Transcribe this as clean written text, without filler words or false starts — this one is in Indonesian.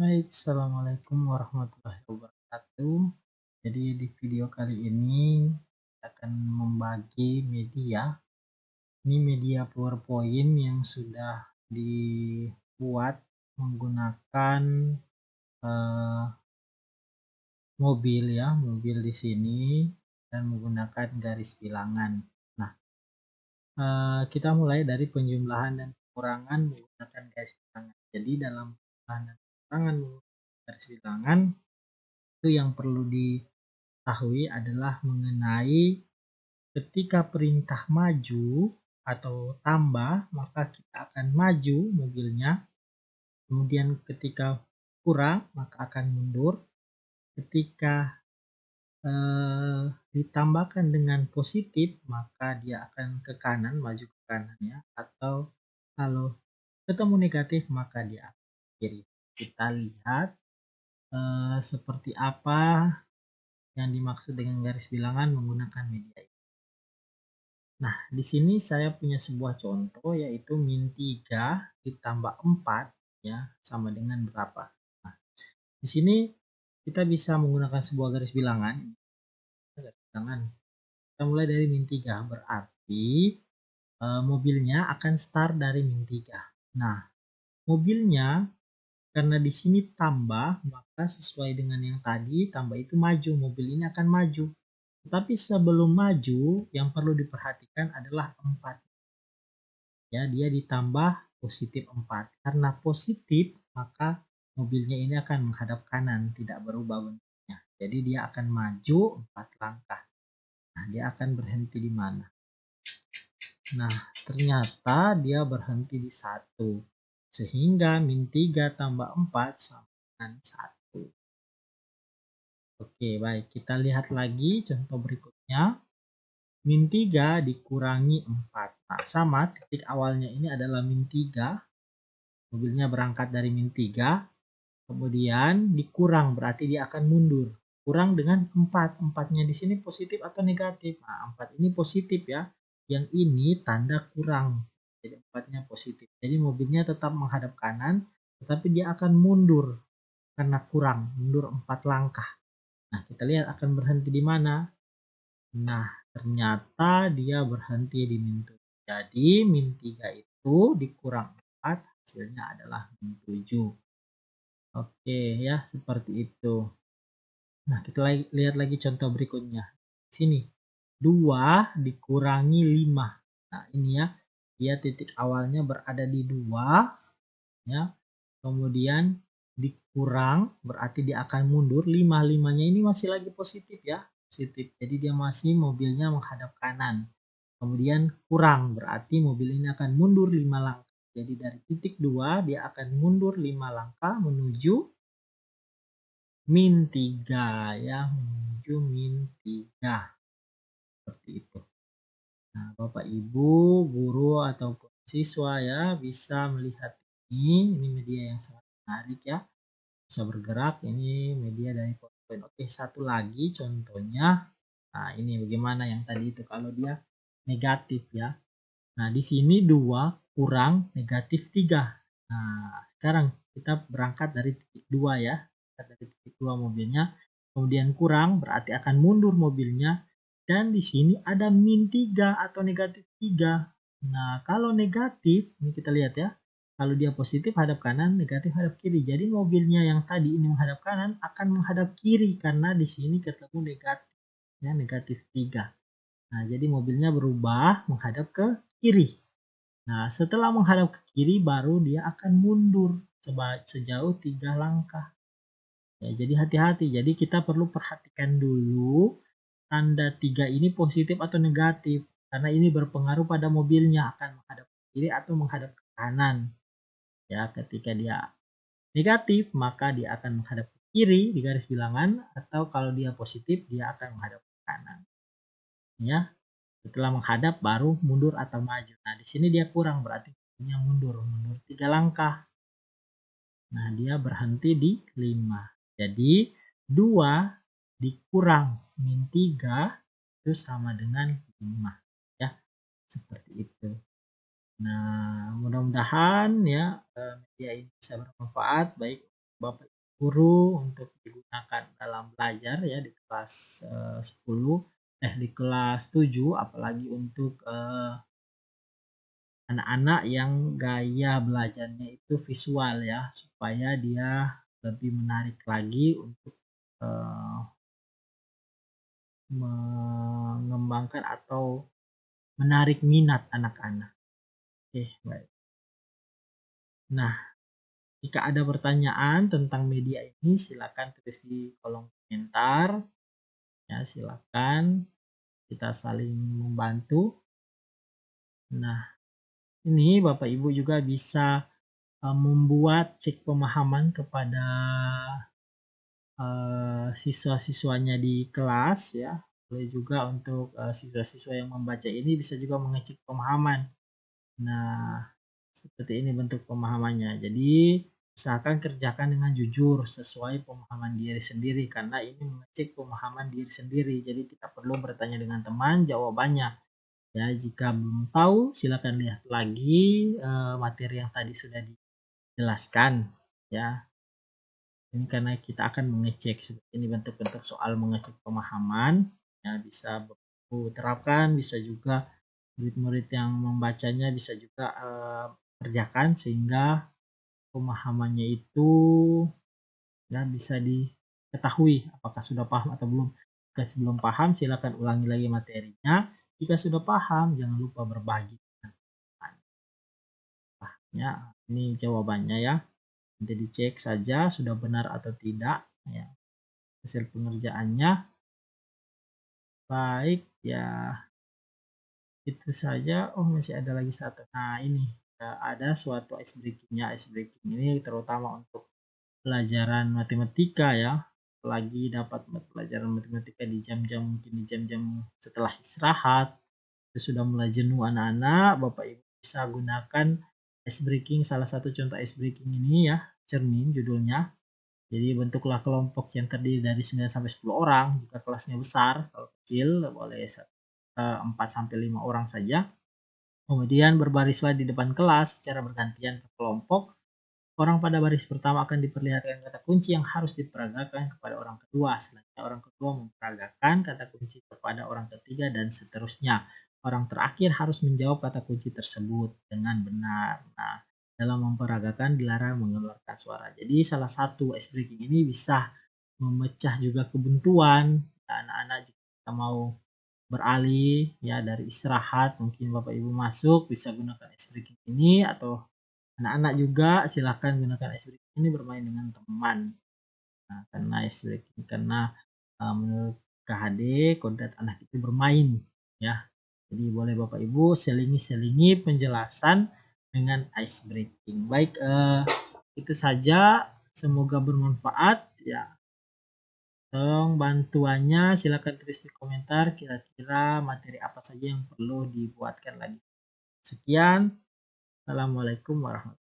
Baik, assalamualaikum warahmatullahi wabarakatuh. Jadi di video kali ini akan membagi media. Ini media PowerPoint yang sudah dibuat menggunakan eh, mobil ya, mobil di sini dan menggunakan garis bilangan. Nah, kita mulai dari penjumlahan dan pengurangan menggunakan garis bilangan. Jadi dalam penjumlahan dan pengurangan menggunakan garis bilangan itu yang perlu diketahui adalah mengenai ketika perintah maju atau tambah, maka kita akan maju mobilnya. Kemudian ketika kurang, maka akan mundur. Ketika ditambahkan dengan positif, maka dia akan ke kanan, maju ke kanan ya. Atau kalau ketemu negatif, maka dia akan ke kiri. Kita lihat seperti apa yang dimaksud dengan garis bilangan menggunakan media ini. Nah, di sini saya punya sebuah contoh yaitu min 3 ditambah 4 ya, sama dengan berapa? Nah, di sini kita bisa menggunakan sebuah garis bilangan. Kita mulai dari min 3, berarti mobilnya akan start dari min 3. Nah, mobilnya karena di sini tambah, maka sesuai dengan yang tadi, tambah itu maju, mobil ini akan maju. Tetapi sebelum maju, yang perlu diperhatikan adalah 4. Ya, dia ditambah positif 4. Karena positif, maka mobilnya ini akan menghadap kanan, tidak berubah bentuknya. Jadi dia akan maju 4 langkah. Nah, dia akan berhenti di mana? Nah, ternyata dia berhenti di 1. Sehingga min 3 tambah 4 sama dengan 1. Oke, baik. Kita lihat lagi contoh berikutnya. Min 3 dikurangi 4. Nah, sama, titik awalnya ini adalah min 3. Mobilnya berangkat dari min 3. Kemudian dikurang, berarti dia akan mundur. Kurang dengan 4. 4-nya di sini positif atau negatif? Nah, 4 ini positif ya. Yang ini tanda kurang. Jadi 4-nya positif. Jadi mobilnya tetap menghadap kanan, tetapi dia akan mundur karena kurang. Mundur 4 langkah. Nah, kita lihat akan berhenti di mana. Nah, ternyata dia berhenti di min 7. Jadi min 3 itu dikurang 4, hasilnya adalah min 7. Oke ya, seperti itu. Nah, kita lihat lagi contoh berikutnya. Sini, 2 dikurangi 5. Nah, ini ya, dia titik awalnya berada di 2. Ya, kemudian dikurang, berarti dia akan mundur. 5, 5-nya ini masih lagi positif ya, positif. Jadi dia masih mobilnya menghadap kanan. Kemudian kurang, berarti mobil ini akan mundur 5 langkah. Jadi dari titik 2, dia akan mundur 5 langkah menuju min 3 ya, menuju min 3. Seperti itu. Nah, Bapak Ibu, guru ataupun siswa ya bisa melihat ini media yang sangat menarik ya. Bisa bergerak, ini media dari PowerPoint. Oke, satu lagi contohnya. Nah, ini bagaimana yang tadi itu kalau dia negatif ya. Nah, di sini 2 kurang negatif 3. Nah, sekarang kita berangkat dari titik 2 ya. Dari titik 2 mobilnya. Kemudian kurang berarti akan mundur mobilnya. Dan di sini ada min 3 atau negatif 3. Nah, kalau negatif, ini kita lihat ya. Kalau dia positif hadap kanan, negatif hadap kiri. Jadi mobilnya yang tadi ini menghadap kanan akan menghadap kiri karena di sini ketemu negatif. Ya, negatif 3. Nah, jadi mobilnya berubah menghadap ke kiri. Nah, setelah menghadap ke kiri baru dia akan mundur sejauh 3 langkah. Ya, jadi hati-hati. Jadi kita perlu perhatikan dulu tanda 3 ini positif atau negatif. Karena ini berpengaruh pada mobilnya akan menghadap ke kiri atau menghadap ke kanan. Ya, ketika dia negatif maka dia akan menghadap ke kiri di garis bilangan, atau kalau dia positif dia akan menghadap ke kanan. Ya. Setelah menghadap baru mundur atau maju. Nah, di sini dia kurang berarti dia mundur 3 langkah. Nah, dia berhenti di 5. Jadi 2 dikurang min 3 itu sama dengan 5 ya. Seperti itu. Nah, mudah-mudahan ya media ini bisa bermanfaat baik Bapak guru untuk digunakan dalam belajar ya di kelas 7, apalagi untuk anak-anak yang gaya belajarnya itu visual ya, supaya dia lebih menarik lagi untuk mengembangkan atau menarik minat anak-anak. Oke, baik. Nah, jika ada pertanyaan tentang media ini silakan tulis di kolom komentar. Ya, silakan kita saling membantu. Nah, ini Bapak Ibu juga bisa membuat cek pemahaman kepada siswa-siswanya di kelas ya. Boleh juga untuk siswa-siswa yang membaca ini bisa juga mengecek pemahaman. Nah, seperti ini bentuk pemahamannya. Jadi, usahakan kerjakan dengan jujur sesuai pemahaman diri sendiri karena ini mengecek pemahaman diri sendiri. Jadi, kita perlu bertanya dengan teman jawabannya. Ya, jika belum tahu silakan lihat lagi materi yang tadi sudah dijelaskan ya. Ini karena kita akan mengecek seperti ini bentuk-bentuk soal mengecek pemahaman ya, bisa Bapak terapkan, bisa juga murid-murid yang membacanya bisa juga kerjakan sehingga pemahamannya itu ya bisa diketahui apakah sudah paham atau belum. Jika sebelum paham silakan ulangi lagi materinya. Jika sudah paham jangan lupa berbagi dengan teman. Nah, ya, ini jawabannya ya. Nanti dicek saja sudah benar atau tidak ya hasil pengerjaannya. Baik ya, itu saja. Oh, masih ada lagi satu. Nah, ini ada suatu ice breakingnya. Ice breaking ini terutama untuk pelajaran matematika ya. Apalagi dapat pelajaran matematika di jam-jam mungkin di jam-jam setelah istirahat. Itu sudah mulai jenuh anak-anak, Bapak Ibu bisa gunakan ice breaking. Salah satu contoh ice breaking ini ya, cermin judulnya. Jadi bentuklah kelompok yang terdiri dari 9 sampai 10 orang. Jika kelasnya besar, kalau kecil boleh 4 sampai 5 orang saja. Kemudian berbarislah di depan kelas secara bergantian ke kelompok. Orang pada baris pertama akan diperlihatkan kata kunci yang harus diperagakan kepada orang kedua. Selanjutnya orang kedua memperagakan kata kunci kepada orang ketiga dan seterusnya. Orang terakhir harus menjawab kata kunci tersebut dengan benar. Nah, dalam memperagakan dilarang mengeluarkan suara. Jadi salah satu ice breaking ini bisa memecah juga kebuntuan. Anak-anak jika kita mau beralih ya dari istirahat, mungkin Bapak Ibu masuk bisa gunakan ice breaking ini, atau anak-anak juga silahkan gunakan ice breaking ini bermain dengan teman. Nah, karena ice breaking karena menurut KHD kodrat anak itu bermain ya. Jadi boleh Bapak Ibu selingi penjelasan dengan ice breaking. Baik, itu saja. Semoga bermanfaat ya. Tolong bantuannya silakan tulis di komentar kira-kira materi apa saja yang perlu dibuatkan lagi. Sekian. Assalamualaikum warahmatullahi wabarakatuh.